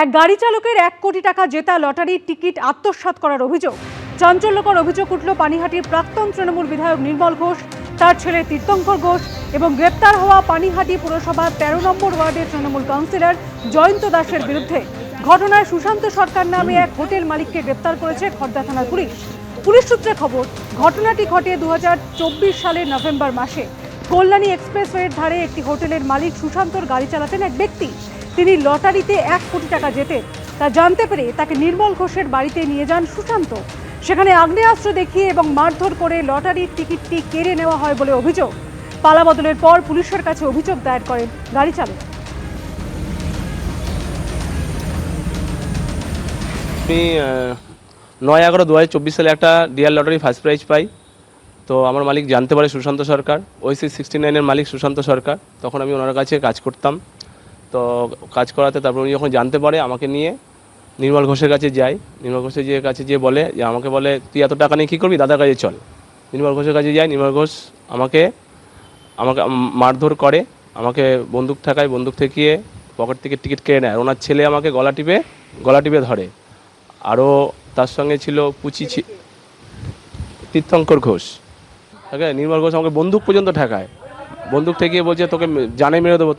এক গাড়ি চালকের 1 কোটি টাকা জেতা লটারির টিকিট আত্মসাৎ করার অভিযোগ। চাঞ্চল্যকর অভিযোগ উঠল পানিহাটির প্রাক্তন তৃণমূল বিধায়ক নির্মল ঘোষ, তার ছেলে তীর্থঙ্কর ঘোষ এবং গ্রেপ্তার হওয়া পানিহাটি পুরসভার 13 নম্বর ওয়ার্ডের তৃণমূল কাউন্সিলর জয়ন্ত দাসের বিরুদ্ধে। ঘটনায় সুশান্ত সরকার নামে এক হোটেল মালিককে গ্রেপ্তার করেছে খড়দা থানার পুলিশ। পুলিশ সূত্রে খবর, ঘটনাটি ঘটে 2024 সালের নভেম্বর মাসে। কল্যাণী এক্সপ্রেসওয়ের ধারে একটি হোটেলের মালিক সুশান্তর গাড়ি চালাতেন এক ব্যক্তি। তিনি লটারিতে 1 কোটি টাকা জেতেন। তা জানতে পেরে তাকে নির্মল ঘোষের বাড়িতে নিয়ে যান সুশান্ত। সেখানে আগ্নেয়াস্ত্র দেখিয়ে এবং মারধর করে লটারির টিকিটটি কেড়ে নেওয়া হয় বলে অভিযোগ। পালাবদলের পর পুলিশের কাছে অভিযোগ দায়ের করেন গাড়ি চালক। আমি 9/11/2024 সালে একটা ডিয়ার লটারি ফার্স্ট প্রাইজ পাই। তো আমার মালিক জানতে পারে সুশান্ত সরকার, ওইসি 69-এর মালিক সুশান্ত সরকার। তখন আমি ওনার কাছে কাজ করতাম। তো কাজ করাতে তারপর উনি যখন জানতে পারে আমাকে নিয়ে নির্মল ঘোষের কাছে যাই। নির্মল ঘোষের কাছে যেয়ে বলে যে আমাকে বলে, তুই এত টাকা নিয়ে কী করবি, দাদার কাছে চল। নির্মল ঘোষের কাছে যাই। নির্মল ঘোষ আমাকে মারধর করে, আমাকে বন্দুক ঠেকায়, বন্দুক ঠেকিয়ে পকেট থেকে টিকিট কেড়ে নেয়। ওনার ছেলে আমাকে গলা টিপে ধরে। আরও তার সঙ্গে ছিল তীর্থঙ্কর ঘোষ। ঠিক আছে, নির্মল ঘোষ আমাকে বন্দুক পর্যন্ত ঠেকায়। বন্দুক ঠেকিয়ে বলছে, তোকে জানে মেরে দেবো,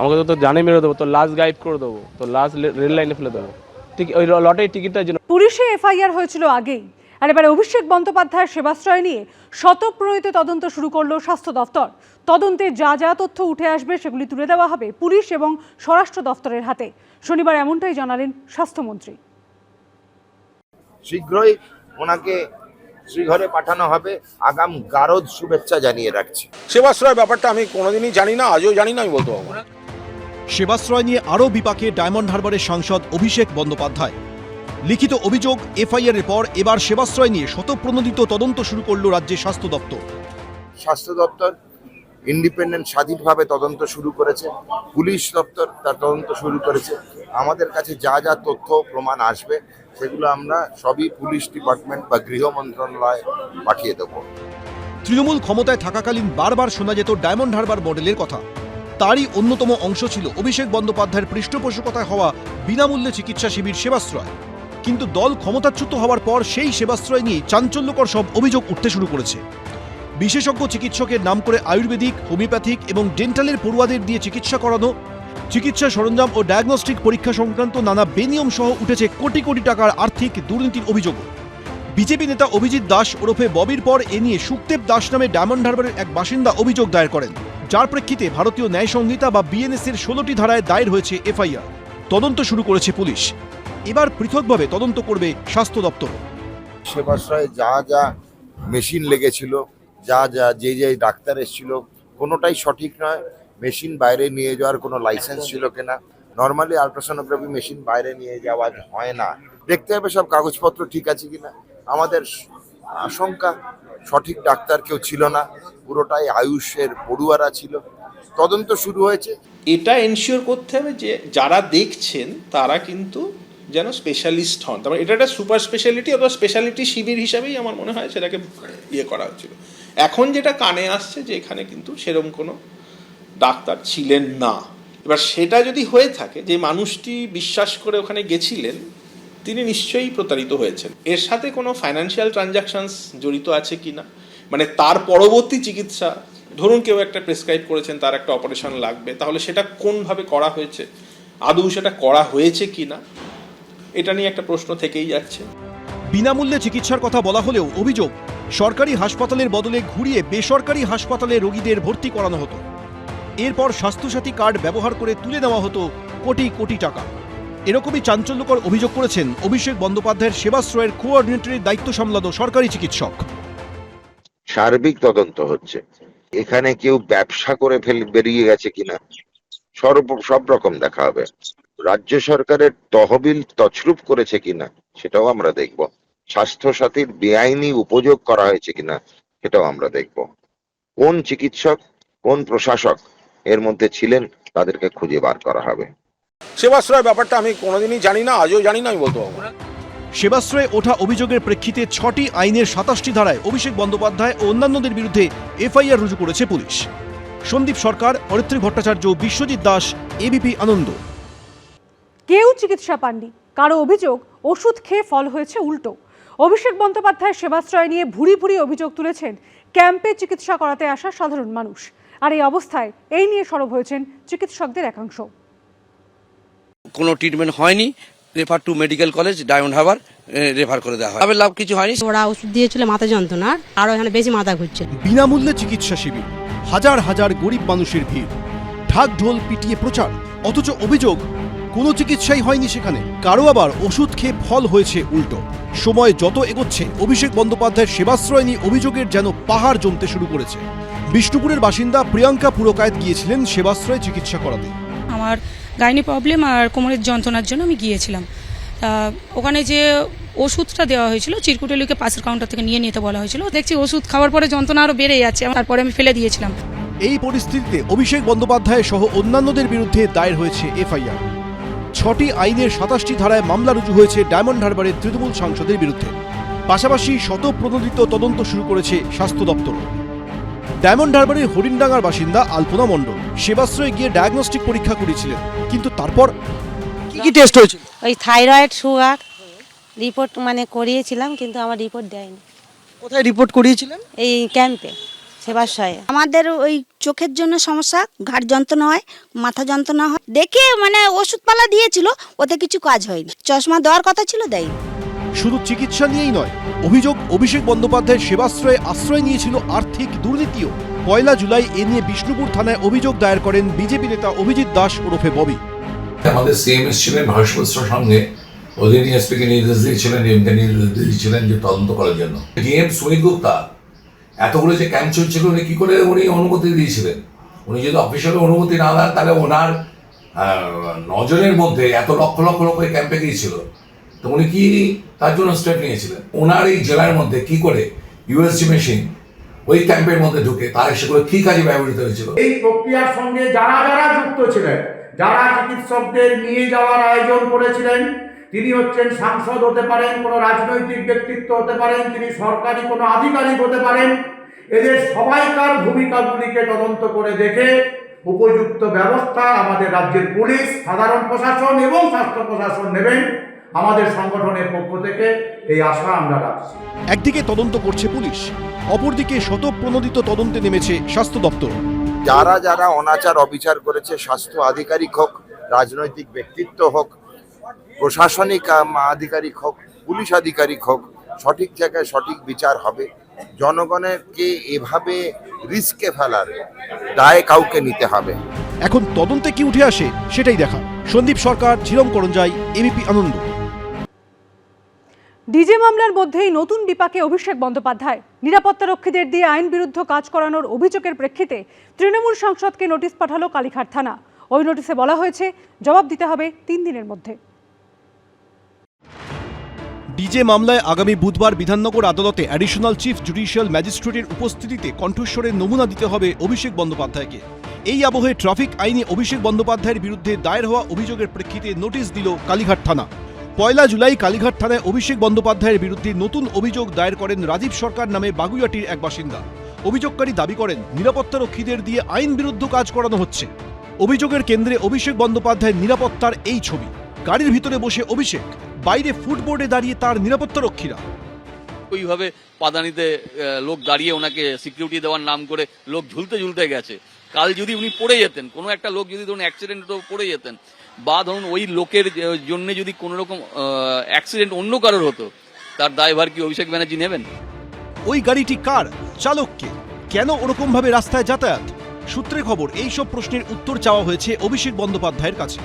আমাকে তো জানে মেরে দেবো, তোর লাশ গায়েব করে দেবো, তোর লাশ রেল লাইনে ফেলে দেবো। ঠিক ওই লটারি টিকিটটার জন্য পুলিশে এফআইআর হয়েছিল আগেই। আর এবারে অভিষেক বন্দ্যোপাধ্যায়ের সেবাশ্রয় নিয়ে স্বতঃপ্রণোদিত তদন্ত শুরু করলো স্বাস্থ্য দফতর। তদন্তে যা যা তথ্য উঠে আসবে সেগুলি তুলে দেওয়া হবে পুলিশ এবং স্বরাষ্ট্র দফতরের হাতে। শনিবার এমনটাই জানালেন স্বাস্থ্যমন্ত্রী। শীঘ্রই ওনাকে শ্রীঘরে পাঠানো হবে। আগাম গারদ শুভেচ্ছা জানিয়ে রাখছি। সেবাশ্রয় ব্যাপারটা আমি কোনোদিনই জানি না, আজও জানি না, আমি বলতে পারবো না। সেবাশ্রয় নিয়ে আরও বিপাকে ডায়মন্ড হারবারের সাংসদ অভিষেক বন্দ্যোপাধ্যায়। লিখিত অভিযোগ এফআইআর এর পর এবার সেবাশ্রয় নিয়ে স্বতঃপ্রণোদিত তদন্ত শুরু করল রাজ্যের স্বাস্থ্য দপ্তর। স্বাস্থ্য দপ্তর ইন্ডিপেন্ডেন্ট স্বাধীনভাবে তদন্ত শুরু করেছে, পুলিশ দপ্তর তার তদন্ত শুরু করেছে। আমাদের কাছে যা যা তথ্য প্রমাণ আসবে সেগুলো আমরা সবই পুলিশ ডিপার্টমেন্ট বা গৃহ মন্ত্রণালয়ে পাঠিয়ে দেবো। তৃণমূল ক্ষমতায় থাকাকালীন বারবার শোনা যেত ডায়মন্ড হারবার মডেলের কথা। তারই অন্যতম অংশ ছিল অভিষেক বন্দ্যোপাধ্যায়ের পৃষ্ঠপোষকতায় হওয়া বিনামূল্যে চিকিৎসা শিবির সেবাশ্রয়। কিন্তু দল ক্ষমতাচ্যুত হওয়ার পর সেই সেবাশ্রয় নিয়ে চাঞ্চল্যকর সব অভিযোগ উঠতে শুরু করেছে। বিশেষজ্ঞ চিকিৎসকের নাম করে আয়ুর্বেদিক, হোমিওপ্যাথিক এবং ডেন্টালের পড়ুয়াদের দিয়ে চিকিৎসা করানো, চিকিৎসা সরঞ্জাম ও ডায়াগনস্টিক পরীক্ষা সংক্রান্ত নানা বেনিয়ম সহ উঠেছে কোটি কোটি টাকার আর্থিক দুর্নীতির অভিযোগ। বিজেপি নেতা অভিজিৎ দাস ওরফে ববির পর এ নিয়ে সুখদেব দাস নামে ডায়মন্ড হারবারের এক বাসিন্দা অভিযোগ দায়ের করেন, যার প্রেক্ষিতে ভারতীয় ন্যায় সংহিতা বা বিএনএস এর 16টি ধারায় দায়ের হয়েছে এফআইআর। তদন্ত শুরু করেছে পুলিশ। এবার পৃথকভাবে তদন্ত করবে স্বাস্থ্য দপ্তর। সেবাশ্রয়ে যা যা মেশিন লেগেছিল, যে ডাক্তার এসেছিল, কোনোটাই সঠিক নয়। মেশিন বাইরে নিয়ে যাওয়ার কোনো লাইসেন্স ছিল কিনা, নর্মালি আলট্রাসোনোগ্রাফি মেশিন বাইরে নিয়ে যাওয়া হয় না। দেখতে হবে সব কাগজপত্র ঠিক আছে কিনা। আমাদের আশঙ্কা সঠিক ডাক্তার কেউ ছিল না, পুরোটাই আয়ুষের পড়ুয়ারা ছিল। তদন্ত শুরু হয়েছে। এটা এনশিওর করতে হবে যে যারা দেখছেন তারা কিন্তু যেন স্পেশালিস্ট হন। তারপরে এটা একটা সুপার স্পেশালিটি অথবা স্পেশালিটি শিবির হিসাবেই আমার মনে হয় সেটাকে করা হচ্ছিল। এখন যেটা কানে আসছে যে এখানে কিন্তু সেরকম কোনো ডাক্তার ছিলেন না। এবার সেটা যদি হয়ে থাকে, যে মানুষটি বিশ্বাস করে ওখানে গেছিলেন তিনি নিশ্চয়ই প্রতারিত হয়েছেন। এর সাথে কোনো ফাইন্যান্সিয়াল ট্রানজাকশনস জড়িত আছে কি না, মানে তার পরবর্তী চিকিৎসা, ধরুন কেউ একটা প্রেসক্রাইব করেছেন, তার একটা অপারেশন লাগবে, তাহলে সেটা কোনভাবে করা হয়েছে, আদৌ সেটা করা হয়েছে কি না, এটা নিয়ে একটা প্রশ্ন থেকেই যাচ্ছে। বিনামূল্যে চিকিৎসার কথা বলা হলেও অভিযোগ সরকারি হাসপাতালের বদলে ঘুরিয়ে বেসরকারি হাসপাতালে রোগীদের ভর্তি করানো হতো। এরপর স্বাস্থ্যসাথী কার্ড ব্যবহার করে তুলে নেওয়া হতো কোটি কোটি টাকা। এরকমই চাঞ্চল্যকর অভিযোগ করেছেন অভিষেক বন্দ্যোপাধ্যায়ের সেবাশ্রয়ের কোঅর্ডিনেটরের দায়িত্ব সামলানো সরকারি চিকিৎসক। সার্বিক তদন্ত হচ্ছে, এখানে কেউ ব্যবসা করে বেরিয়ে গেছে কিনা সব রকম দেখা হবে। রাজ্য সরকারের তহবিল তছরূপ করেছে কিনা সেটাও আমরা দেখব। স্বাস্থ্য সাথীর বেআইনি উপযোগ করা হয়েছে কিনা সেটাও আমরা দেখব। কোন চিকিৎসক, কোন প্রশাসক এর মধ্যে ছিলেন তাদেরকে খুঁজে বার করা হবে। সেবাশ্রয় ব্যাপারটা আমি কোনোদিনই জানি না, আজও জানি না, আমি বলতে পারবো না। সেবাশ্রয়ে ওঠা অভিযোগের প্রেক্ষিতে 6টি আইনের 27টি ধারায় অভিষেক বন্দ্যোপাধ্যায় ও অন্যান্যদের বিরুদ্ধে এফআইআর রুজু করেছে পুলিশ। সন্দীপ সরকার, অরিত্রী ভট্টাচার্য, বিশ্বজিৎ দাস, এবিপি আনন্দ। কেউ চিকিৎসা পাননি, কারো অভিযোগ ওষুধ খেয়ে ফল হয়েছে উল্টো। অভিষেক বন্দ্যোপাধ্যায়ের সেবাশ্রয় নিয়ে ভুরি ভুরি অভিযোগ তুলেছেন ক্যাম্পে চিকিৎসা করাতে আসা সাধারণ মানুষ। আর এই অবস্থায় এই নিয়ে সরব হয়েছেন চিকিৎসকদের একাংশ। কোনো ট্রিটমেন্ট হয়নি, refer to medical college diamond Harbour refer করে দেওয়া হয়। লাভের লাভ কিছু হয়নি। ওরা ওষুধ দিয়েছিল মাথা যন্ত্রণার, আরও এখানে বেশি মাথা ঘুরছে। বিনামূল্যে চিকিৎসা শিবির, হাজার হাজার গরিব মানুষের ভিড়, ঢাক ঢোল পিটিয়ে প্রচার, অথচ অভিযোগ কোনো চিকিৎসাই হয়নি সেখানে। কারো আবার ওষুধ খেয়ে ফল হয়েছে উল্টো। সময় যত এগোচ্ছে অভিষেক বন্দ্যোপাধ্যায়ের সেবাশ্রয় নিয়ে অভিযোগের যেন পাহাড় জমতে শুরু করেছে। বিষ্ণুপুরের বাসিন্দা প্রিয়াঙ্কা পুরকায়েত গিয়েছিলেন সেবাশ্রয় চিকিৎসা করাতে। আমার গাইনি প্রবলেম আর কোমরের যন্ত্রণার জন্য আমি গিয়েছিলাম। ওখানে যে ওষুধটা দেওয়া হয়েছিল চিরকুটেলিকে পাশের কাউন্টার থেকে নিয়ে নিতে বলা হয়েছিল। দেখছি ওষুধ খাওয়ার পরে যন্ত্রণা আরও বেড়ে যাচ্ছে, তারপরে আমি ফেলে দিয়েছিলাম। এই পরিস্থিতিতে অভিষেক বন্দ্যোপাধ্যায় সহ অন্যান্যদের বিরুদ্ধে দায়ের হয়েছে এফআইআর। 6টি আইনের 27টি ধারায় মামলা রুজু হয়েছে ডায়মন্ড হারবারের তৃণমূল সাংসদের বিরুদ্ধে। পাশাপাশি শতপ্রণোদিত তদন্ত শুরু করেছে স্বাস্থ্য দপ্তর। ডায়মন্ড হারবারের হরিণডাঙ্গার বাসিন্দা আলপনা মণ্ডল সেবাশ্রয়ে গিয়ে ডায়াগনস্টিক পরীক্ষা করেছিলেন, কিন্তু তারপর কি টেস্ট হয়েছিল? ওই থাইরয়েড, সুগার রিপোর্ট করিয়েছিলাম, কিন্তু আমার রিপোর্ট দেয়নি। কোথায় রিপোর্ট করিয়েছিলেন? এই ক্যাম্পে সেবাশ্রয়ে। আমাদের ওই চোখের জন্য সমস্যা, ঘাড় যন্ত্রণা হয়, মাথা যন্ত্রণা হয়, দেখে ওষুধপালা দিয়েছিল, ওতে কিছু কাজ হয়নি। চশমা দেওয়ার কথা ছিল, দেয়নি। শুধু চিকিৎসা নিয়েই নয়, অভিযোগ অভিষেক বন্দ্যোপাধ্যায়ের সেবাশ্রয়ে আশ্রয় নিয়েছিল আর্থিক দুর্নীতিও। 1 জুলাই এ নিয়ে বিষ্ণুপুর থানায় অভিযোগ দায়ের করেন বিজেপি নেতা অভিজিৎ দাস ওরফে ববি। আমাদের সিএমএস ছিলেন হর্ষ বস্ত্রর সঙ্গে, ওদের এসপিকে নির্দেশ দিয়েছিলেন, ডিএমকে নির্দেশ দিয়েছিলেন যে তদন্ত করার জন্য। ডিএম সুমিত গুপ্তা এতগুলো যে ক্যাম্প চলছিল উনি কি করে উনি অনুমতি দিয়েছিলেন? উনি যদি অফিসিয়াল অনুমতি না দেন তাহলে ওনার নজরের মধ্যে এত লক্ষ লক্ষ লোক ওই ক্যাম্পে গিয়েছিল, তো উনি কি তার জন্য স্টেপ নিয়েছিলেন? ওনার এই জেলার মধ্যে কি করে ইউএসজি মেশিন ওই ক্যাম্পের মধ্যে ঢুকে তার সেগুলো কি কাজে ব্যবহৃত হয়েছিল? এই প্রক্রিয়ার সঙ্গে যারা যারা যুক্ত ছিলেন, যারা চিকিৎসকদের নিয়ে যাওয়ার আয়োজন করেছিলেন, তিনি হচ্ছেন সাংসদ হতে পারেন, কোনো রাজনৈতিক ব্যক্তিত্ব হতে পারেন, তিনি সরকারি কোনো আধিকারিক হতে পারেন। এদের সবাইকার ভূমিকাগুলিকে তদন্ত করে দেখে উপযুক্ত ব্যবস্থা আমাদের রাজ্যের পুলিশ, সাধারণ প্রশাসন এবং স্বাস্থ্য প্রশাসন নেবেন। আমাদের সংগঠনের পক্ষ থেকে এই আশা আমরা রাখছি। একদিকে তদন্ত করছে পুলিশ, অপরদিকে শতপ্রণোদিত তদন্তে নেমেছে স্বাস্থ্য দপ্তর। যারা যারা অনাচার অবিচার করেছে, স্বাস্থ্য আধিকারিক হোক, রাজনৈতিক ব্যক্তিত্ব হোক, প্রশাসনিক আধিকারিক হোক, পুলিশ আধিকারিক হোক, সঠিক জায়গায় সঠিক বিচার হবে। জনগণকে এভাবে রিস্কে ফেলার দায় কাউকে নিতে হবে। এখন তদন্তে কি উঠে আসে সেটাই দেখা। সন্দীপ সরকার, ঝিরম করঞ্জাই, এবিপি আনন্দ। ডিজে মামলার মধ্যেই নতুন বিপাকে অভিষেক বন্দ্যোপাধ্যায়। নিরাপত্তারক্ষীদের দিয়ে আইন বিরুদ্ধ কাজ করানোর অভিযোগের প্রেক্ষিতে তৃণমূল সাংসদকে নোটিশ পাঠালো কালীঘাট থানা। ওই নোটিশে বলা হয়েছে জবাব দিতে হবে 3 দিনের মধ্যে। ডিজে মামলায় আগামী বুধবার বিধাননগর আদালতে অ্যাডিশনাল চিফ জুডিশিয়াল ম্যাজিস্ট্রেটের উপস্থিতিতে কণ্ঠস্বরের নমুনা দিতে হবে অভিষেক বন্দ্যোপাধ্যায়কে। এই আবহে ট্রাফিক আইনে অভিষেক বন্দ্যোপাধ্যায়ের বিরুদ্ধে দায়ের হওয়া অভিযোগের প্রেক্ষিতে নোটিশ দিল কালীঘাট থানা। 1 জুলাই কালীঘাট থানায় অভিষেক বন্দ্যোপাধ্যায়ের বিরুদ্ধে নতুন অভিযোগ দায়ের করেন রাজীব সরকার নামে বাগুইয়াটির এক বাসিন্দা। অভিযোগকারী দাবি করেন নিরাপত্তারক্ষীদের দিয়ে আইন বিরুদ্ধ কাজ করানো হচ্ছে। অভিযোগের কেন্দ্রে অভিষেক বন্দ্যোপাধ্যায়ের নিরাপত্তার এই ছবি। গাড়ির ভিতরে বসে অভিষেক, বাইরে ফুটবোর্ডে দাঁড়িয়ে তার নিরাপত্তারক্ষীরা। ওইভাবে পাদানিতে লোক দাঁড়িয়ে ওনাকে সিকিউরিটি দেওয়ার নাম করে লোক ঝুলতে ঝুলতে গেছে। কাল যদি উনি পড়ে যেতেন, কোনো একটা লোক যদি ধরুন অ্যাক্সিডেন্টে পড়ে যেতেন, বা ধরুন ওই লোকের জন্য যদি কোনো রকম অ্যাক্সিডেন্ট অন্য কারোর হতো, তার দায়ভার কি অভিষেক ব্যানার্জি নেবেন? ওই গাড়িটি কার, চালককে, কেন ওরকম ভাবে রাস্তায় যাতায়াত? সূত্রে খবর, এইসব প্রশ্নের উত্তর চাওয়া হয়েছে অভিষেক বন্দ্যোপাধ্যায়ের কাছে।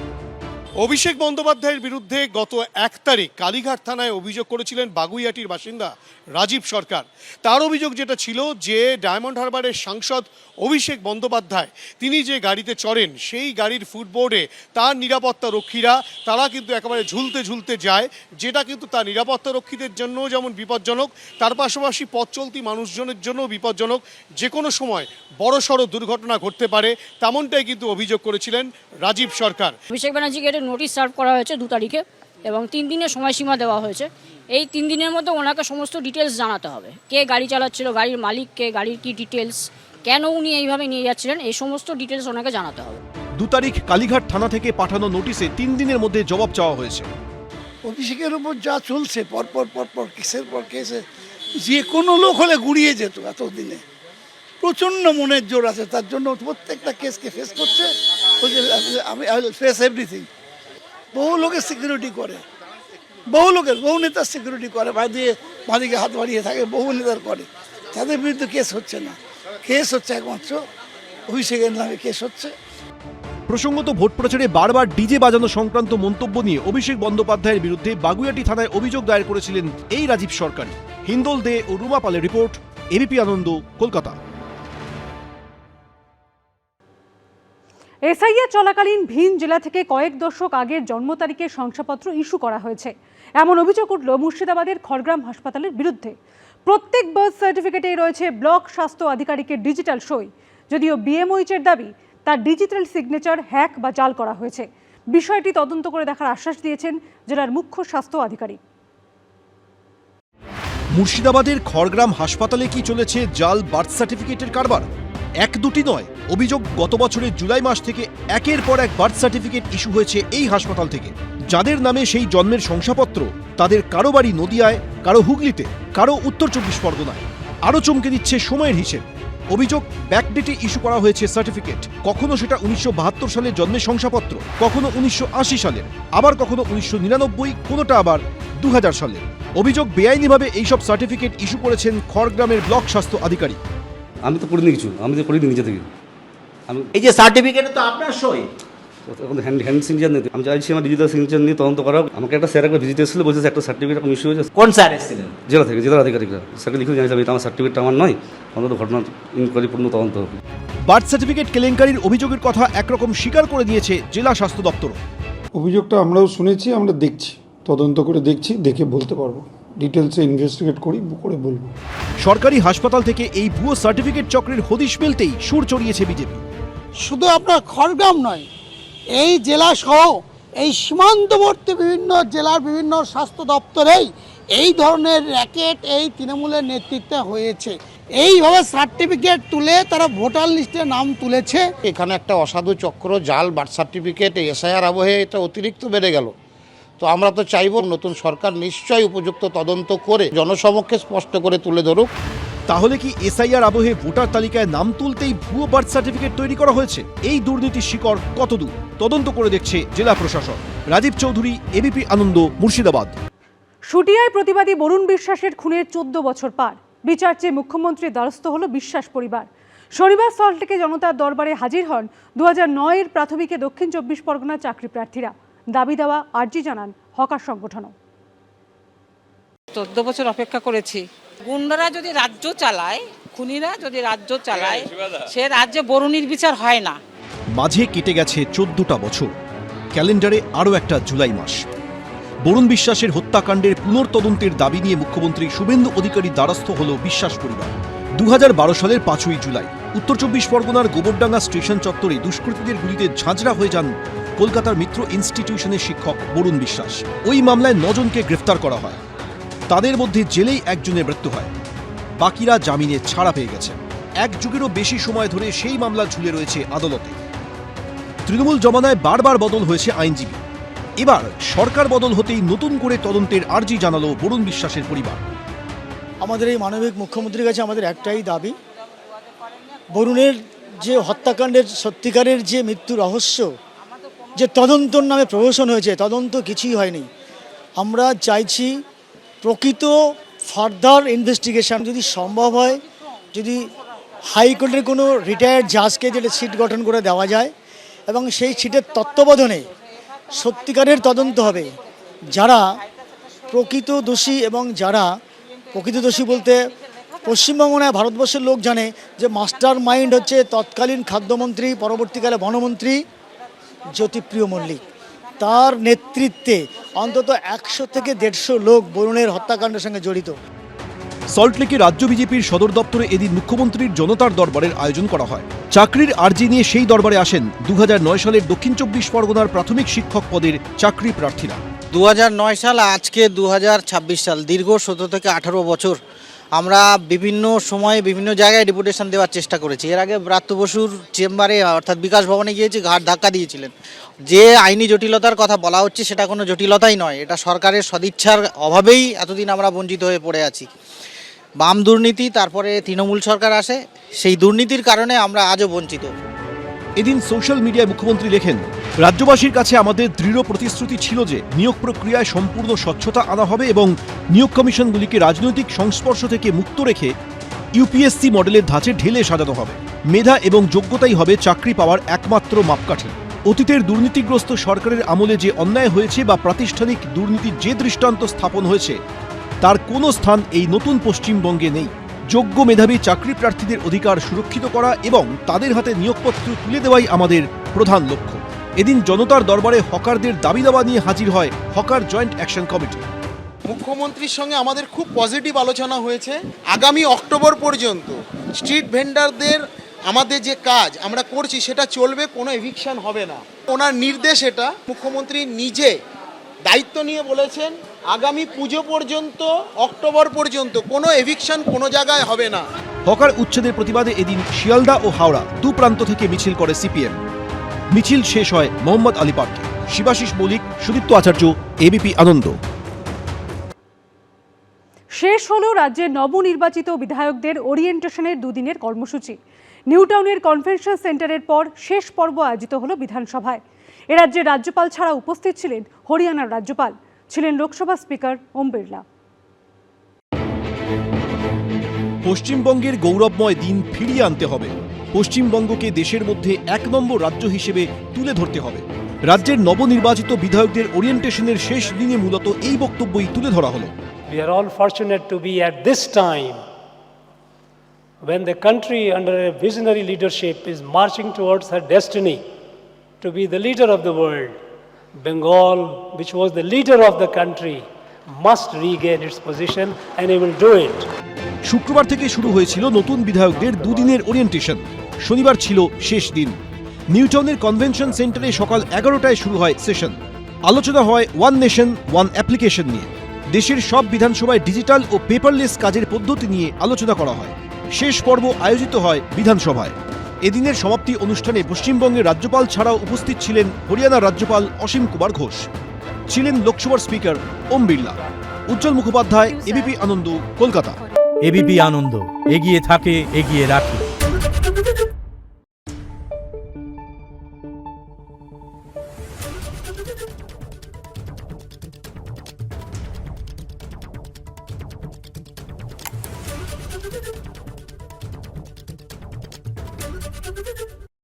অভিষেক বন্দ্যোপাধ্যায়ের বিরুদ্ধে গত 1 তারিখ কালীঘাট থানায় অভিযোগ করেছিলেন বাগুইয়াটির বাসিন্দা রাজীব সরকার। তার অভিযোগ যেটা ছিল যে ডায়মন্ড হারবারের সাংসদ অভিষেক বন্দ্যোপাধ্যায় তিনি যে গাড়িতে চড়েন সেই গাড়ির ফুটবোর্ডে তার নিরাপত্তা রক্ষীরা তারা কিন্তু একেবারে ঝুলতে ঝুলতে যায়, যেটা কিন্তু তার নিরাপত্তা রক্ষীদের জন্যও যেমন বিপজ্জনক, তার পাশাপাশি পথ চলতি মানুষজনের জন্যও বিপজ্জনক। যে কোনো সময় বড়সড় দুর্ঘটনা ঘটতে পারে, তেমনটাই কিন্তু অভিযোগ করেছিলেন রাজীব সরকার। অভিষেক ব্যানার্জিকে নোটিশ সার্ভ করা হয়েছে 2 তারিখে এবং 3 দিনের সময়সীমা দেওয়া হয়েছে। এই 3 দিনের মধ্যে ওনাকে সমস্ত ডিটেলস জানাতে হবে, কে গাড়ি চালাচ্ছিল, গাড়ির মালিক কে, গাড়ির কি ডিটেলস, কেন উনি এইভাবে নিয়ে যাচ্ছিলেন এই সমস্ত ডিটেলস ওনাকে জানাতে হবে। 2 তারিখ কালীঘাট থানা থেকে পাঠানো নোটিশে 3 দিনের মধ্যে জবাব চাওয়া হয়েছে। অভিষেকের উপর যা চলছে পর কেসের পর কেসে, যে কোনো লোক হলে গুড়িয়ে যেত এতদিনে। প্রচণ্ড মনের জোর আছে, তার জন্য প্রত্যেকটা কেসকে ফেস করছে। আমি ফেস এভরিথিং। বহু লোকের সিকিউরিটি করে, বহু নেতার সিকিউরিটি করে, বাঁদিকে হাত বাড়িয়ে থাকে, বহু নেতার করে। তাদের বিরুদ্ধে কেস হচ্ছে না, কেস হচ্ছে একমাত্র অভিষেকের নামে কেস হচ্ছে। প্রসঙ্গত ভোট প্রচারে বারবার ডিজে বাজানো সংক্রান্ত মন্তব্য নিয়ে অভিষেক বন্দ্যোপাধ্যায়ের বিরুদ্ধে বাগুইআটি থানায় অভিযোগ দায়ের করেছিলেন এই রাজীব সরকারই। হিন্দোল দে ও রুমা পালের রিপোর্ট, এবিপি আনন্দ, কলকাতা। এসআইআর চলাকালীন ভিন জেলা থেকে কয়েক দশক আগের জন্ম তারিখের শংসাপত্র ইস্যু করা হয়েছে, এমন অভিযোগ উঠল মুর্শিদাবাদের খড়গ্রাম হাসপাতালের বিরুদ্ধে। প্রত্যেক বার্থ সার্টিফিকেটেই রয়েছে ব্লক স্বাস্থ্য আধিকারিকের ডিজিটাল সই, যদিও বিএমওইচের দাবি তার ডিজিটাল সিগনেচার হ্যাক বা জাল করা হয়েছে। বিষয়টি তদন্ত করে দেখার আশ্বাস দিয়েছেন জেলার মুখ্য স্বাস্থ্য আধিকারিক। মুর্শিদাবাদের খড়গ্রাম হাসপাতালে কি চলেছে জাল বার্থ সার্টিফিকেটের কারবার? 1-2টি নয়, অভিযোগ গত বছরের জুলাই মাস থেকে একের পর এক বার্থ সার্টিফিকেট ইস্যু হয়েছে এই হাসপাতাল থেকে। যাদের নামে সেই জন্মের শংসাপত্র, তাদের কারো বাড়ি নদিয়ায়, কারো হুগলিতে, কারো উত্তর 24 পরগনায়। আরও চমকে দিচ্ছে সময়ের হিসেব। অভিযোগ ব্যাকডেটে ইস্যু করা হয়েছে সার্টিফিকেট, কখনো সেটা 1972 সালের জন্মের শংসাপত্র, কখনো 1980 সালের, আবার কখনো 1999, কোনোটা আবার 2000 সালের। অভিযোগ বেআইনিভাবে এইসব সার্টিফিকেট ইস্যু করেছেন খড়গ্রামের ব্লক স্বাস্থ্য আধিকারিক। আমি তো করিনি কিছু, আমি তো করিনি নিজে থেকে। আমি এই যে সার্টিফিকেটে তো আপনার সই, এখন হ্যান্ড সিগনেচার নেই। আমি চাইছি আমার ডিজিটাল সিগনেচার নিয়ে তদন্ত করা হোক। আমাকে একটা স্যার একবার ভিজিট এসেছিল, বলছে একটা সার্টিফিকেট এখন ইস্যু হয়েছে। কোন স্যার এসেছিলেন? জেলা থেকে, জেলার আধিকারিকরা। স্যারকে লিখে জানিয়েছিলাম এটা আমার সার্টিফিকেটটা আমার নয়, অন্তত ঘটনার ইনকোয়ারি পূর্ণ তদন্ত হবে। বার্থ সার্টিফিকেট কেলেঙ্কারির অভিযোগের কথা একরকম স্বীকার করে দিয়েছে জেলা স্বাস্থ্য দপ্তর। অভিযোগটা আমরাও শুনেছি, আমরা দেখছি, তদন্ত করে দেখছি, দেখে বলতে পারবো, ডিটেলসে ইনভেস্টিগেট করে বলবো। সরকারি হাসপাতাল থেকে এই ভুয়ো সার্টিফিকেট চক্রের হদিশ মিলতেই সুর চড়িয়েছে বিজেপি। শুধু আপনার খড়গ্রাম নয়, এই জেলা সহ এই সীমান্তবর্তী বিভিন্ন জেলার বিভিন্ন স্বাস্থ্য দপ্তরেই এই ধরনের র্যাকেট এই তৃণমূলের নেতৃত্বে হয়েছে। এইভাবে সার্টিফিকেট তুলে তারা ভোটার লিস্টে নাম তুলেছে। এখানে একটা অসাধু চক্র, জাল বার্থ সার্টিফিকেট এসআইআর আবহে এটা অতিরিক্ত বেড়ে গেল। তো আমরা তো চাইব নতুন সরকার নিশ্চয়ই উপযুক্ত তদন্ত করে জনসমক্ষে স্পষ্ট করে তুলে ধরুক। তাহলে কি এসআইআর আবহে ভোটার তালিকায় নাম তুলতেই ভুয়ো বার্থ সার্টিফিকেট তৈরি করা হয়েছে? এই দুর্নীতির শিকড় কতদূর তদন্ত করে দেখছে জেলা প্রশাসন। রাজীব চৌধুরী, এবিপি আনন্দ, মুর্শিদাবাদ। শুটিয়ায় প্রতিবাদী বরুণ বিশ্বাসের খুনের 14 বছর পার। বিচার চেয়ে মুখ্যমন্ত্রীর দ্বারস্থ হল বিশ্বাস পরিবার। শনিবার সল্টলেকে জনতার দরবারে হাজির হন 2009-এর প্রাথমিকে দক্ষিণ 24 পরগনার চাকরি প্রার্থীরা। দাবি দেওয়া আর্জি জানান হকার সংগঠনও। 14 বছর অপেক্ষা করেছি। গুন্ডারা যদি রাজ্য চালায়, খুনিরা যদি রাজ্য চালায়, সে রাজ্যে বরুণীর বিচার হয় না। মাঝে কেটে গেছে 14টা বছর, ক্যালেন্ডারে আরও একটা জুলাই মাস। বরুণ বিশ্বাসের হত্যাকাণ্ডের পুনর্তদন্তের দাবি নিয়ে মুখ্যমন্ত্রী শুভেন্দু অধিকারীর দ্বারস্থ হল বিশ্বাস পরিবার। 2012 সালের 5ই জুলাই উত্তর 24 পরগনার গোবরডাঙ্গা স্টেশন চত্বরে দুষ্কৃতীদের গুলিতে ঝাঁঝরা হয়ে যান কলকাতার মিত্র ইনস্টিটিউশনের শিক্ষক বরুণ বিশ্বাস। ওই মামলায় 9 জনকে গ্রেফতার করা হয়। তাদের মধ্যে জেলেই একজনের মৃত্যু হয়, বাকিরা জামিনে ছাড়া পেয়ে গেছে। 1 যুগেরও বেশি সময় ধরে সেই মামলা ঝুলে রয়েছে আদালতে। তৃণমূল জমানায় বারবার বদল হয়েছে আইনজীবী। এবার সরকার বদল হতেই নতুন করে তদন্তের আর্জি জানালো বরুণ বিশ্বাসের পরিবার। আমাদের এই মানবিক মুখ্যমন্ত্রীর কাছে আমাদের একটাই দাবি, বরুণের যে হত্যাকাণ্ডের সত্যিকারের যে মৃত্যু রহস্য, যে তদন্তর নামে প্রহসন হয়েছে, তদন্ত কিছুই হয়নি। আমরা চাইছি প্রকৃত ফার্দার ইনভেস্টিগেশন যদি সম্ভব হয়, যদি হাইকোর্টের কোনো রিটায়ার্ড জাজকে যেটা সিট গঠন করে দেওয়া যায় এবং সেই সিটের তত্ত্বাবধানে সত্যিকারের তদন্ত হবে। যারা প্রকৃত দোষী এবং যারা প্রকৃত দোষী বলতে পশ্চিমবঙ্গ নয় ভারতবর্ষের লোক জানে যে মাস্টার মাইন্ড হচ্ছে তৎকালীন খাদ্যমন্ত্রী, পরবর্তীকালে বনমন্ত্রী জ্যোতিপ্রিয় মল্লিক। তার নেতৃত্বে অন্তত 100 থেকে 150 লোক বরুণের হত্যাকাণ্ডের সঙ্গে জড়িত। সল্টলেকে রাজ্য বিজেপির সদর দপ্তরে এদিন মুখ্যমন্ত্রীর জনতার দরবারের আয়োজন করা হয়। চাকরির আর্জি নিয়ে সেই দরবারে আসেন 2009 সালের দক্ষিণ 24 পরগনার প্রাথমিক শিক্ষক পদের চাকরি প্রার্থীরা। 2009 সাল, আজকে 2026 সাল, দীর্ঘ 17 থেকে 18 বছর আমরা বিভিন্ন সময়ে বিভিন্ন জায়গায় ডেপুটেশন দেওয়ার চেষ্টা করেছি। এর আগে ব্রাত্য বসুর চেম্বারে অর্থাৎ বিকাশ ভবনে গিয়েছি, ঘাট ধাক্কা দিয়েছিলেন। যে আইনি জটিলতার কথা বলা হচ্ছে সেটা কোনো জটিলতাই নয়, এটা সরকারের সদিচ্ছার অভাবেই এতদিন আমরা বঞ্চিত হয়ে পড়ে আছি। বাম দুর্নীতি, তারপরে তৃণমূল সরকার আসে, সেই দুর্নীতির কারণে আমরা আজও বঞ্চিত। এদিন সোশ্যাল মিডিয়ায় মুখ্যমন্ত্রী লেখেন, রাজ্যবাসীর কাছে আমাদের দৃঢ় প্রতিশ্রুতি ছিল যে নিয়োগ প্রক্রিয়ায় সম্পূর্ণ স্বচ্ছতা আনা হবে এবং নিয়োগ কমিশনগুলিকে রাজনৈতিক সংস্পর্শ থেকে মুক্ত রেখে ইউপিএসসি মডেলের ধাঁচে ঢেলে সাজানো হবে। মেধা এবং যোগ্যতাই হবে চাকরি পাওয়ার একমাত্র মাপকাঠি। অতীতের দুর্নীতিগ্রস্ত সরকারের আমলে যে অন্যায় হয়েছে বা প্রাতিষ্ঠানিক দুর্নীতির যে দৃষ্টান্ত স্থাপন হয়েছে তার কোনো স্থান এই নতুন পশ্চিমবঙ্গে নেই। যোগ্য মেধাবী চাকরি প্রার্থীদের অধিকার সুরক্ষিত করা এবং তাদের হাতে নিয়োগপত্র তুলে দেওয়াই আমাদের প্রধান লক্ষ্য। এদিন জনতার দরবারে হকারদের দাবি দাওয়া নিয়ে হাজির হয় হকার জয়েন্ট অ্যাকশন কমিটি। মুখ্যমন্ত্রীর সঙ্গে আমাদের খুব পজিটিভ আলোচনা হয়েছে। আগামী অক্টোবর পর্যন্ত স্ট্রিট ভেন্ডারদের আমাদের যে কাজ আমরা করছি সেটা চলবে, কোনো এভিকশন হবে না। ওনার নির্দেশ এটা, মুখ্যমন্ত্রী নিজে দায়িত্ব নিয়ে বলেছেন আগামী পুজো পর্যন্ত, অক্টোবর পর্যন্ত কোনো এভিকশন কোনো জায়গায় হবে না। হকার উচ্ছেদের প্রতিবাদে এদিন শিয়ালদা ও হাওড়া দু প্রান্ত থেকে মিছিল করে সিপিএম। মিছিল শেষ হয় মোহাম্মদ আলী পার্কে। শিবাশিস মৌলিক, সুদীপ্ত আচার্য, এবিপি আনন্দ। শেষ হলো রাজ্যের নবনির্বাচিত বিধায়কদের ওরিয়েন্টেশনের দুদিনের কর্মসূচি। নিউ টাউনের কনভেনশন সেন্টারের পর শেষ পর্ব আয়োজিত হলো বিধানসভায়। এ রাজ্যের রাজ্যপাল ছাড়া উপস্থিত ছিলেন হরিয়ানার রাজ্যপাল, ছিলেন লোকসভা স্পিকার ওম বিড়লা। পশ্চিমবঙ্গের গৌরবময় দিন ফিরিয়ে আনতে হবে। পশ্চিমবঙ্গকে দেশের মধ্যে ১ নম্বর রাজ্য হিসেবে তুলে ধরতে হবে। রাজ্যের নবনির্বাচিত বিধায়কদের ওরিয়েন্টেশনের শেষ দিনে মূলত এই বক্তব্যই তুলে ধরা হলো। We are all fortunate to be at this time when the country under a visionary leadership is marching towards her destiny to be the leader of the world. Bengal, which was the leader of the country, must regain its position and it will do it. শুক্রবার থেকে শুরু হয়েছিল নতুন বিধায়কদের দুদিনের orientation. শনিবার ছিল শেষ দিন। নিউ টাউনের কনভেনশন সেন্টারে সকাল 11টায় শুরু হয় সেশন। আলোচনা হয় ওয়ান নেশন ওয়ান অ্যাপ্লিকেশন নিয়ে। দেশের সব বিধানসভায় ডিজিটাল ও পেপারলেস কাজের পদ্ধতি নিয়ে আলোচনা করা হয়। শেষ পর্ব আয়োজিত হয় বিধানসভায়। এদিনের সমাপ্তি অনুষ্ঠানে পশ্চিমবঙ্গের রাজ্যপাল ছাড়াও উপস্থিত ছিলেন হরিয়ানার রাজ্যপাল অসীম কুমার ঘোষ, ছিলেন লোকসভার স্পিকার ওম বিড়লা। উজ্জ্বল মুখোপাধ্যায়, এবিপি আনন্দ, কলকাতা। এবিপি আনন্দ, এগিয়ে থাকে, এগিয়ে রাখে।